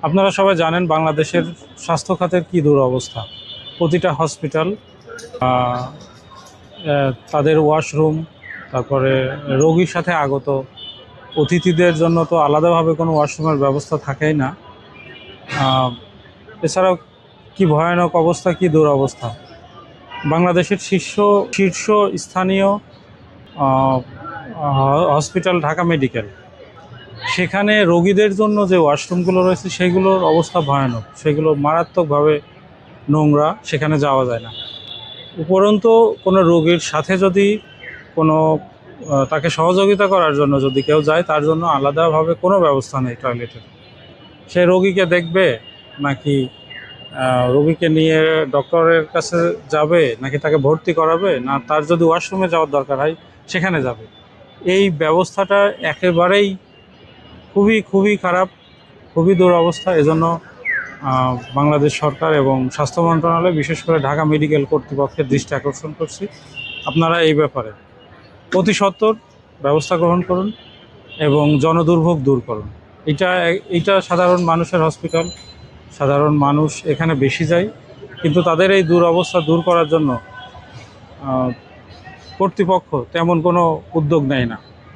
আপনারা সবাই জানেন বাংলাদেশের স্বাস্থ্য খাতের কী দুরবস্থা। প্রতিটা হসপিটাল, তাদের ওয়াশরুম, তারপরে রোগীর সাথে আগত অতিথিদের জন্য তো আলাদাভাবে কোনো ওয়াশরুমের ব্যবস্থা থাকেই না। এছাড়াও কি ভয়ানক অবস্থা, কি দুরবস্থা। বাংলাদেশের শীর্ষ স্থানীয় হসপিটাল ঢাকা মেডিকেল, সেখানে রোগীদের জন্য যে ওয়াশরুমগুলো রয়েছে সেগুলোর অবস্থা ভয়ানক, সেগুলো মারাত্মকভাবে নোংরা, সেখানে যাওয়া যায় না। উপরন্তু কোনো রোগীর সাথে যদি কোনো তাকে সহযোগিতা করার জন্য যদি কেউ যায়, তার জন্য আলাদাভাবে কোনো ব্যবস্থা নেই টয়লেটের। সে রোগীকে দেখবে নাকি রোগীকে নিয়ে ডক্টরের কাছে যাবে, নাকি তাকে ভর্তি করাবে, না তার যদি ওয়াশরুমে যাওয়ার দরকার হয় সেখানে যাবে। এই ব্যবস্থাটা একেবারেই খুবই খুবই খারাপ, খুবই দুরবস্থা। এজন্য বাংলাদেশ সরকার এবং স্বাস্থ্য মন্ত্রণালয়, বিশেষ করে ঢাকা মেডিকেল কর্তৃপক্ষের দৃষ্টি আকর্ষণ করছি, আপনারা এই ব্যাপারে অতি সত্বর ব্যবস্থা গ্রহণ করুন এবং জনদুর্ভোগ দূর করুন। এইটা সাধারণ মানুষের হসপিটাল, সাধারণ মানুষ এখানে বেশি যায়, কিন্তু তাদের এই দুরবস্থা দূর করার জন্য কর্তৃপক্ষ তেমন কোনো উদ্যোগ নেয় না।